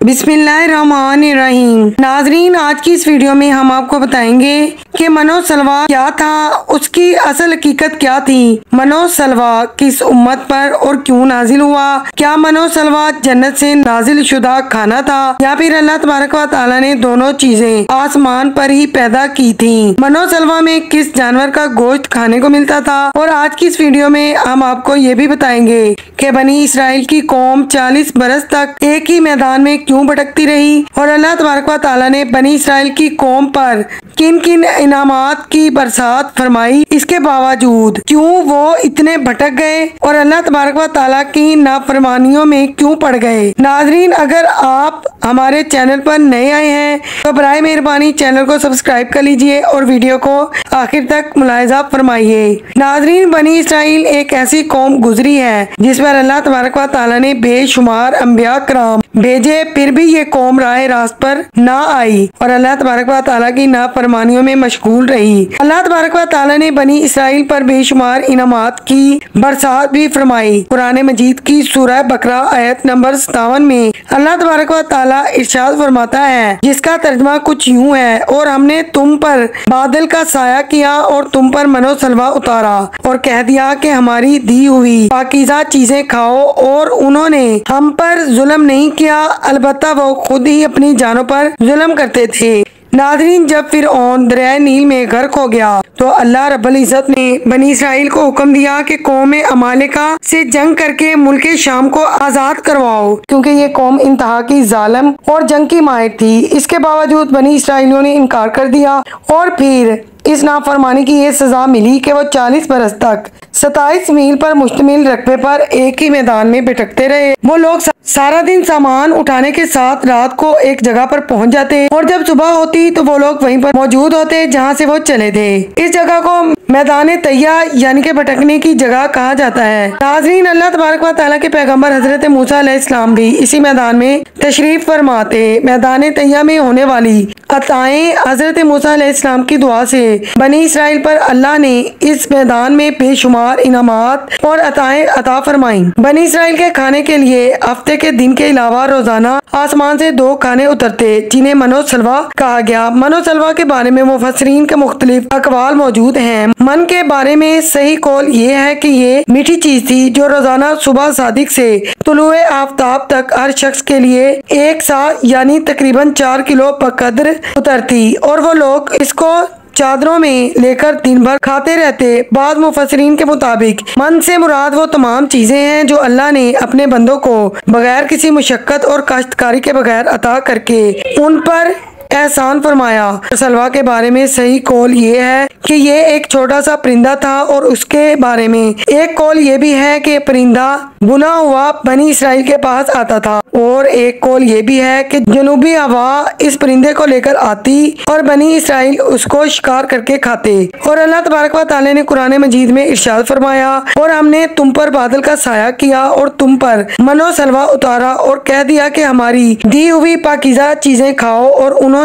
बिस्मिल्लाहिर्रहमानिर्रहीम। नाजरीन, आज की इस वीडियो में हम आपको बताएंगे कि मनोज सलवा क्या था, उसकी असल हकीकत क्या थी, मनोज सलवा किस उम्मत पर और क्यों नाजिल हुआ, क्या मनोज सलवा जन्नत से नाजिल शुदा खाना था या फिर अल्लाह तबारक व तआला ने दोनों चीजें आसमान पर ही पैदा की थी। मनोज सलवा में किस जानवर का गोश्त खाने को मिलता था। और आज की इस वीडियो में हम आपको ये भी बताएंगे कि बनी इसराइल की कौम 40 बरस तक एक ही मैदान में क्यों भटकती रही और अल्लाह तबारक व तआला ने बनी इसराइल की कौम पर किन किन इनामात की बरसात फरमाई, इसके बावजूद क्यों वो इतने भटक गए और अल्लाह तबारक व तआला की नाफरमानियों में क्यों पड़ गए। नाजरीन, अगर आप हमारे चैनल पर नए आए हैं तो बराए मेहरबानी चैनल को सब्सक्राइब कर लीजिए और वीडियो को आखिर तक मुलाहिजा फरमाइए। नाजरीन, बनी इसराइल एक ऐसी कौम गुजरी है जिस पर अल्लाह तबारक व तआला ने बेशुमार अंबिया कराम भेजे, फिर भी ये कौम राह रास्त पर ना आई और अल्लाह तबारक व तआला की नाफरमानियों में मशगूल रही। अल्लाह तबारक व तआला ने बनी इसराइल पर बेशुमार इनामात की बरसात भी फरमाई। कुरान मजीद की सूरह बकरा आयत नंबर 57 में अल्लाह तबारक व तआला इरशाद फरमाता है, जिसका तर्जमा कुछ यूँ है, और हमने तुम पर बादल का साया किया और तुम पर मनोज सलवा उतारा और कह दिया कि हमारी दी हुई पाकीज़ा चीजें खाओ, और उन्होंने हम पर जुल्म नहीं किया, अलबत्ता वो खुद ही अपनी जानों पर जुल्म करते थे। नाज़रीन, जब फिरऔन दरिया नील में गर्क हो गया तो अल्लाह रब्बुल इज़्ज़त ने बनी इसराइल को हुक्म दिया कि कौम अमालिका से जंग करके मुल्क शाम को आज़ाद करवाओ, क्योंकि ये कौम इंतहा की जालिम और जंग की माहिर थी। इसके बावजूद बनी इसराइलियों ने इनकार कर दिया और फिर इस नाफरमानी की ये सजा मिली कि वो 40 बरस तक 27 मील पर मुश्तमिल रकबे पर एक ही मैदान में भटकते रहे। वो लोग सारा दिन सामान उठाने के साथ रात को एक जगह पर पहुंच जाते और जब सुबह होती तो वो लोग वहीं पर मौजूद होते जहां से वो चले थे। इस जगह को मैदान तैया यानी कि भटकने की जगह कहा जाता है। नाज़रीन, अल्लाह तबारक व तआला के पैगंबर हजरत मूसा अलैहिस्सलाम भी इसी मैदान में तशरीफ फरमाते। मैदान तैया में होने वाली अताएं हजरत मूसा अलैहिस्सलाम की दुआ से बनी इसराइल पर अल्लाह ने इस मैदान में बेशुमार इनामात और अताएं अता फरमाई। बनी इसराइल के खाने के लिए हफ्ते के दिन के अलावा रोजाना आसमान से 2 खाने उतरते, जिन्हें मनोज सलवा कहा गया। मनोज सलवा के बारे में मुफस्सिरीन के मुख्तलिफ अकवाल मौजूद हैं। मन के बारे में सही कौल ये है कि ये मीठी चीज थी जो रोजाना सुबह सादिक से तुलुए आफ्ताब तक हर शख्स के लिए एक सा यानी तकरीबन 4 किलो बकद्र उतरती और वो लोग इसको चादरों में लेकर दिन भर खाते रहते। बाद मुफस्सिरीन के मुताबिक मन से मुराद वो तमाम चीजें हैं जो अल्लाह ने अपने बंदों को बगैर किसी मुशक्कत और काश्तकारी के बगैर अता करके उन पर एहसान फरमाया। सलवा के बारे में सही कौल ये है कि ये एक छोटा सा परिंदा था और उसके बारे में एक कौल ये भी है कि परिंदा बुना हुआ बनी इसराइल के पास आता था और एक कौल ये भी है कि जनूबी हवा इस परिंदे को लेकर आती और बनी इसराइल उसको शिकार करके खाते। और अल्लाह तबारक व तआला ने कुरान मजीद में इरशाद फरमाया, और हमने तुम पर बादल का साया किया और तुम पर मनोज सलवा उतारा और कह दिया कि हमारी दी हुई पाकीज़ा चीजें खाओ, और उन्होंने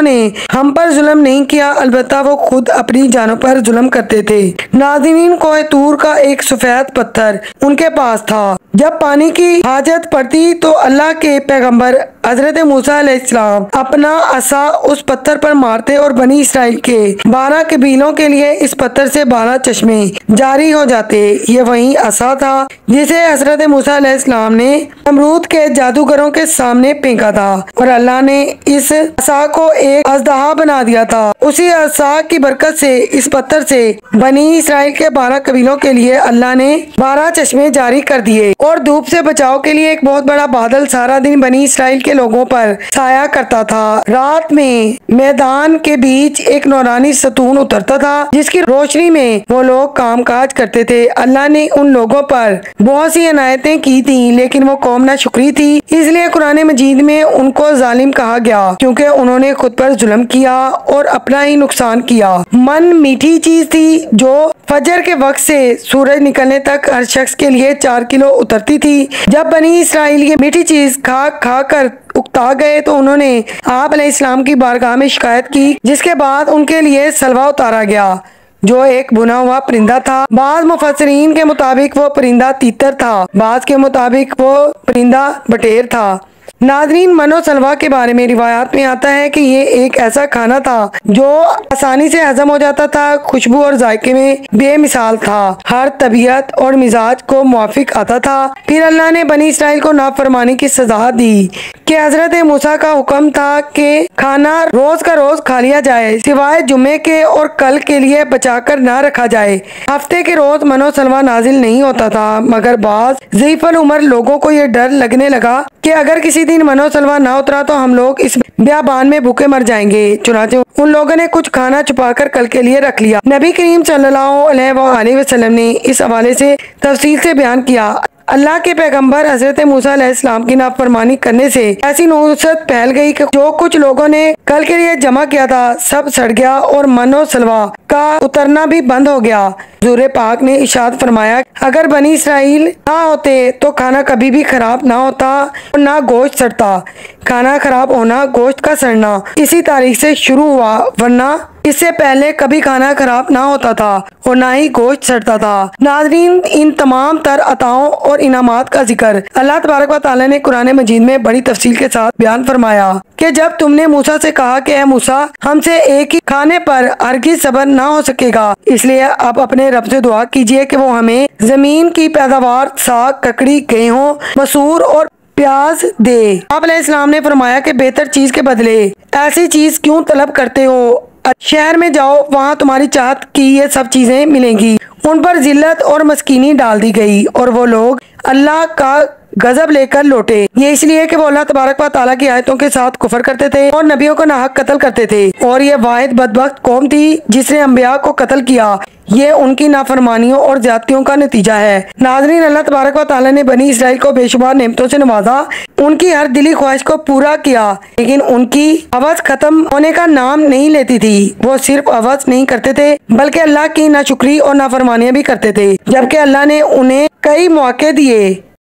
हम पर जुल्म नहीं किया, अलबत्ता वो खुद अपनी जानों पर जुल्म करते थे। नाज़रीन, कोहे तूर का एक सफेद पत्थर उनके पास था। जब पानी की हाजत पड़ती तो अल्लाह के पैगंबर हजरत मूसा अलैहिस्सलाम अपना असा उस पत्थर पर मारते और बनी इसराइल के 12 कबीलों के लिए इस पत्थर से 12 चश्मे जारी हो जाते। ये वही असा था जिसे हजरत मूसा अलैहिस्सलाम ने नमरूद के जादूगरों के सामने फेंका था और अल्लाह ने इस असा को एक अजदहा बना दिया था। उसी असा की बरकत से इस पत्थर से बनी इसराइल के 12 कबीलों के लिए अल्लाह ने 12 चश्मे जारी कर दिए और धूप से बचाव के लिए एक बहुत बड़ा बादल सारा दिन बनी इसराइल के लोगों पर साया करता था। रात में मैदान के बीच एक नूरानी सतून उतरता था जिसकी रोशनी में वो लोग काम काज करते थे। अल्लाह ने उन लोगों पर बहुत सी इनायतें की थी, लेकिन वो कौम ना शुक्री थी, इसलिए कुरान मजीद में उनको जालिम कहा गया, क्योंकि उन्होंने खुद पर जुल्म किया और अपना ही नुकसान किया। मन मीठी चीज थी जो फजर के वक्त से सूरज निकलने तक हर शख्स के लिए 4 किलो उतरती थी। जब बनी इसराइल ये मीठी चीज खा कर उकता गए तो उन्होंने आप अलैहिस्सलाम की बारगाह में शिकायत की, जिसके बाद उनके लिए सलवा उतारा गया जो एक बुना हुआ परिंदा था। बाज मुफस्सिरीन के मुताबिक वो परिंदा तीतर था, बाज के मुताबिक वो परिंदा बटेर था। नाजरीन, मनो सलवा के बारे में रिवायात में आता है कि ये एक ऐसा खाना था जो आसानी से हजम हो जाता था, खुशबू और जायके में बेमिसाल था, हर तबीयत और मिजाज को मुआफिक आता था। फिर अल्लाह ने बनी इसराइल को नाफरमानी की सजा दी कि हजरत मूसा का हुक्म था कि खाना रोज का रोज खा लिया जाए, सिवाय जुमे के और कल के लिए बचाकर न रखा जाए। हफ्ते के रोज मनो सलवा नाजिल नहीं होता था, मगर बाज ज़ईफ़ुल उमर लोगों को ये डर लगने लगा कि अगर किसी दिन मनो सलवा ना उतरा तो हम लोग इस बियाबान में भूखे मर जाएंगे। चुनाचे उन लोगों ने कुछ खाना छुपाकर कल के लिए रख लिया। नबी करीम सल्लल्लाहु अलैहि वसल्लम ने इस हवाले से तफसील से बयान किया, अल्लाह के पैगंबर हजरत मूसा अलैहिस्सलाम की नाफरमानी करने से ऐसी नुसरत फैल गई कि जो कुछ लोगों ने कल के लिए जमा किया था सब सड़ गया और मनो सलवा का उतरना भी बंद हो गया। हुज़ूर पाक ने इरशाद फरमाया, अगर बनी इसराइल ना होते तो खाना कभी भी खराब ना होता और ना गोश्त सड़ता। खाना खराब होना, गोश्त का सड़ना इसी तारीख से शुरू हुआ, वरना इससे पहले कभी खाना खराब ना होता था और ना ही गोश्त सड़ता था। नाज़रीन, इन तमाम तर अताओं और इनामात का जिक्र अल्लाह तबारक व तआला ने कुरान मजीद में बड़ी तफसील के साथ बयान फरमाया कि जब तुमने मूसा से कहा कि ऐ मूसा, हमसे एक ही खाने पर हरगिज़ सब्र ना हो सकेगा, इसलिए आप अपने रब से दुआ कीजिए कि वो हमें जमीन की पैदावार, साग, ककड़ी, गेहूँ, मसूर और प्याज दे। आप अलैहिस्सलाम ने फरमाया कि बेहतर चीज के बदले ऐसी चीज क्यों तलब करते हो? शहर में जाओ, वहाँ तुम्हारी चाहत की ये सब चीजें मिलेंगी। उन पर जिल्लत और मस्कीनी डाल दी गई और वो लोग अल्लाह का गजब लेकर लौटे। ये इसलिए कि वो अल्लाह तबारक व तआला की आयतों के साथ कुफर करते थे और नबियों को नाहक कत्ल करते थे, और ये वाहिद बदबख्त कौम थी जिसने अंबिया को कत्ल किया। ये उनकी नाफरमानियों और ज्यादतियों का नतीजा है। नाज़रीन, अल्लाह तबारक व तआला ने बनी इसराइल को बेशुमार नेमतों से नवाजा, उनकी हर दिली ख्वाहिश को पूरा किया, लेकिन उनकी हवस खत्म होने का नाम नहीं लेती थी। वो सिर्फ हवस नहीं करते थे बल्कि अल्लाह की नाशुक्री और नाफरमानियां भी करते थे, जबकि अल्लाह ने उन्हें कई मौके दिए।